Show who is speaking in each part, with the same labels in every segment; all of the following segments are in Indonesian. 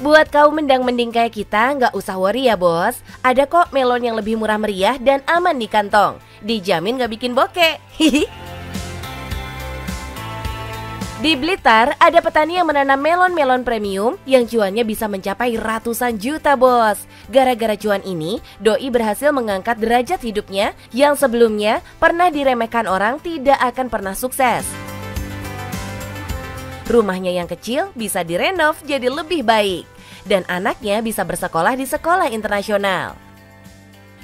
Speaker 1: Buat kaum mendang-mending kayak kita, nggak usah worry ya bos. Ada kok melon yang lebih murah meriah dan aman di kantong. Dijamin nggak bikin bokeh. Di Blitar, ada petani yang menanam melon-melon premium yang cuannya bisa mencapai ratusan juta bos. Gara-gara cuan ini, Doi berhasil mengangkat derajat hidupnya yang sebelumnya pernah diremehkan orang tidak akan pernah sukses. Rumahnya yang kecil bisa direnov jadi lebih baik. Dan anaknya bisa bersekolah di sekolah internasional.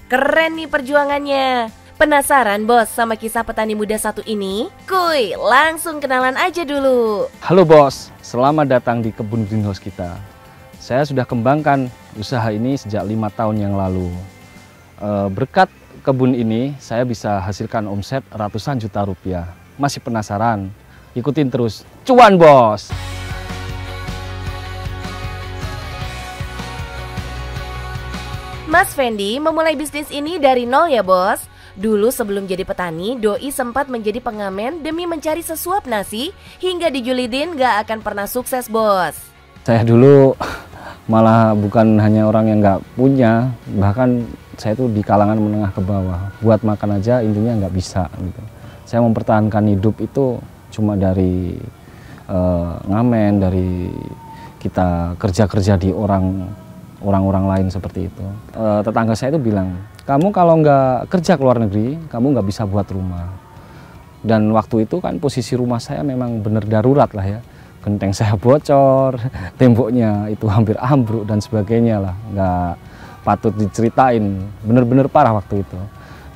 Speaker 1: Keren nih perjuangannya. Penasaran bos sama kisah petani muda satu ini? Kuy, langsung kenalan aja dulu.
Speaker 2: Halo bos, selamat datang di kebun greenhouse kita. Saya sudah kembangkan usaha ini sejak 5 tahun yang lalu. Berkat kebun ini, saya bisa hasilkan omset ratusan juta rupiah. Masih penasaran? Ikutin terus, cuan bos!
Speaker 1: Mas Fendi memulai bisnis ini dari nol ya bos. Dulu sebelum jadi petani, Doi sempat menjadi pengamen demi mencari sesuap nasi hingga dijulidin gak akan pernah sukses bos.
Speaker 2: Saya dulu malah bukan hanya orang yang gak punya, bahkan saya tuh di kalangan menengah ke bawah. Buat makan aja intinya nggak bisa gitu. Saya mempertahankan hidup itu cuma dari ngamen, dari kita kerja-kerja di orang-orang lain seperti itu. Tetangga saya itu bilang, kamu kalau nggak kerja ke luar negeri, kamu nggak bisa buat rumah. Dan waktu itu kan posisi rumah saya memang benar darurat lah ya. Genteng saya bocor, temboknya itu hampir ambruk dan sebagainya lah. Nggak patut diceritain, benar-benar parah waktu itu.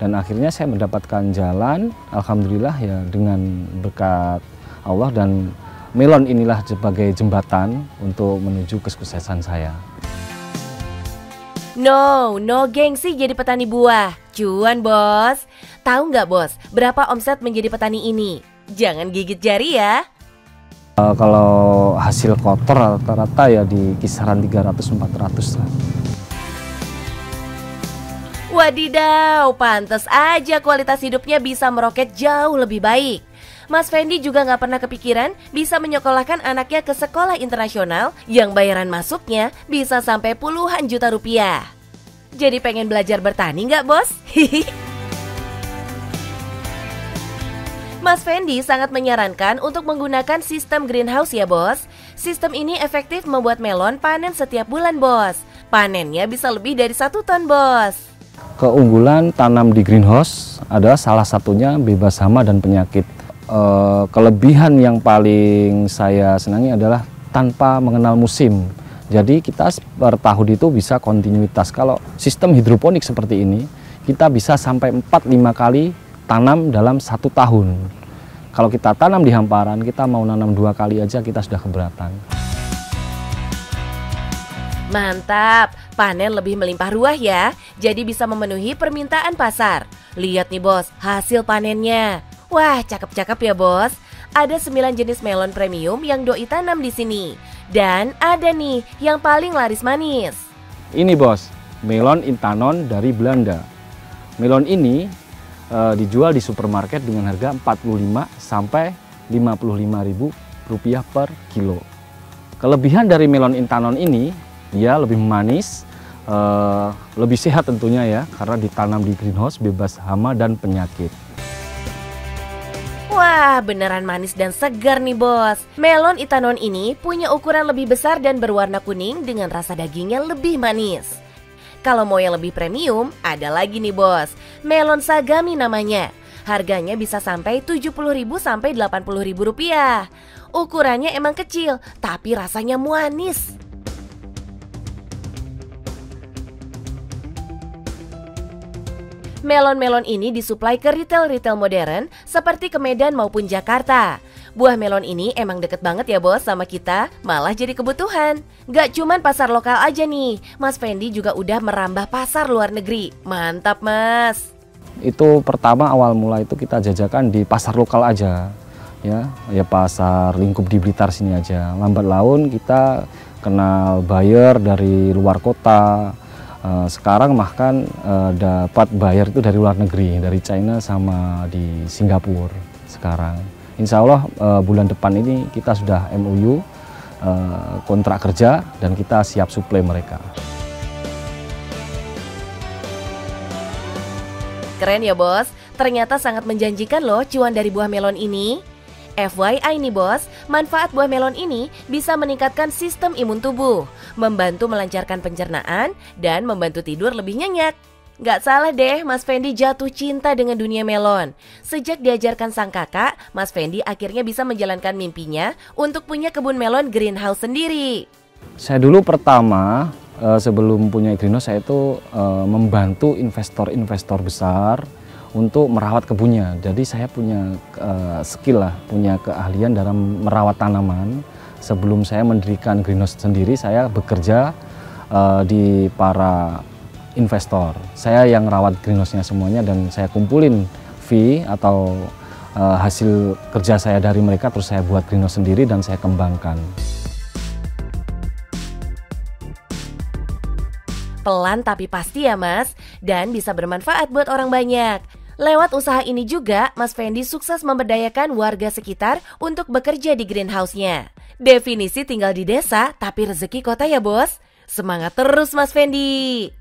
Speaker 2: Dan akhirnya saya mendapatkan jalan, alhamdulillah ya dengan berkat Allah, dan melon inilah sebagai jembatan untuk menuju kesuksesan saya.
Speaker 1: No gengsi jadi petani buah. Cuan bos. Tahu nggak bos, berapa omset menjadi petani ini? Jangan gigit jari ya.
Speaker 2: Kalau hasil kotor rata-rata ya di kisaran 300-400 lah.
Speaker 1: Wadidaw, pantes aja kualitas hidupnya bisa meroket jauh lebih baik. Mas Fendi juga nggak pernah kepikiran bisa menyekolahkan anaknya ke sekolah internasional yang bayaran masuknya bisa sampai puluhan juta rupiah. Jadi pengen belajar bertani nggak bos? Mas Fendi sangat menyarankan untuk menggunakan sistem greenhouse ya bos. Sistem ini efektif membuat melon panen setiap bulan bos. Panennya bisa lebih dari 1 ton bos.
Speaker 2: Keunggulan tanam di greenhouse adalah salah satunya bebas hama dan penyakit. Kelebihan yang paling saya senangi adalah tanpa mengenal musim. Jadi kita per tahun itu bisa kontinuitas. Kalau sistem hidroponik seperti ini, kita bisa sampai 4-5 kali tanam dalam 1 tahun. Kalau kita tanam di hamparan, kita mau nanam 2 kali aja kita sudah keberatan.
Speaker 1: Mantap, panen lebih melimpah ruah ya. Jadi bisa memenuhi permintaan pasar. Lihat nih bos, hasil panennya. Wah, cakep-cakep ya bos. Ada 9 jenis melon premium yang Doi tanam di sini. Dan ada nih yang paling laris manis.
Speaker 2: Ini bos, melon Intanon dari Belanda. Melon ini dijual di supermarket dengan harga 45 sampai 55 ribu rupiah per kilo. Kelebihan dari melon Intanon ini, dia lebih manis, lebih sehat tentunya ya, karena ditanam di greenhouse bebas hama dan penyakit.
Speaker 1: Wah, beneran manis dan segar nih bos. Melon Intanon ini punya ukuran lebih besar dan berwarna kuning dengan rasa dagingnya lebih manis. Kalau mau yang lebih premium, ada lagi nih bos. Melon Sagami namanya. Harganya bisa sampai 70.000 sampai 80.000 rupiah. Ukurannya emang kecil, tapi rasanya manis. Melon-melon ini disuplai ke retail-retail modern seperti ke Medan maupun Jakarta. Buah melon ini emang deket banget ya bos sama kita, malah jadi kebutuhan. Gak cuman pasar lokal aja nih, Mas Fendi juga udah merambah pasar luar negeri. Mantap mas.
Speaker 2: Itu pertama awal mula itu kita jajakan di pasar lokal aja. Ya pasar lingkup di Blitar sini aja. Lambat laun kita kenal buyer dari luar kota. Sekarang bahkan dapat buyer itu dari luar negeri, dari China sama di Singapura sekarang. Insya Allah bulan depan ini kita sudah MOU kontrak kerja dan kita siap suplai mereka.
Speaker 1: Keren ya bos, ternyata sangat menjanjikan loh cuan dari buah melon ini. FYI nih bos, manfaat buah melon ini bisa meningkatkan sistem imun tubuh, membantu melancarkan pencernaan, dan membantu tidur lebih nyenyak. Gak salah deh, Mas Fendi jatuh cinta dengan dunia melon. Sejak diajarkan sang kakak, Mas Fendi akhirnya bisa menjalankan mimpinya untuk punya kebun melon greenhouse sendiri.
Speaker 2: Saya dulu pertama, sebelum punya greenhouse, saya itu membantu investor-investor besar untuk merawat kebunnya. Jadi saya punya skill lah, punya keahlian dalam merawat tanaman. Sebelum saya mendirikan greenhouse sendiri, saya bekerja di para investor. Saya yang rawat greenhouse-nya semuanya dan saya kumpulin fee atau hasil kerja saya dari mereka, terus saya buat greenhouse sendiri dan saya kembangkan.
Speaker 1: Pelan tapi pasti ya mas, dan bisa bermanfaat buat orang banyak. Lewat usaha ini juga, Mas Fendi sukses memberdayakan warga sekitar untuk bekerja di greenhouse-nya. Definisi tinggal di desa, tapi rezeki kota ya bos. Semangat terus Mas Fendi.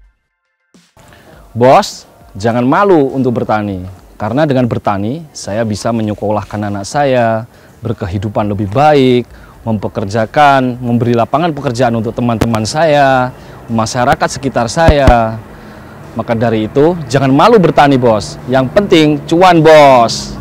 Speaker 2: Bos, jangan malu untuk bertani. Karena dengan bertani, saya bisa menyekolahkan anak saya, berkehidupan lebih baik, mempekerjakan, memberi lapangan pekerjaan untuk teman-teman saya, masyarakat sekitar saya. Maka dari itu, jangan malu bertani bos. Yang penting cuan bos.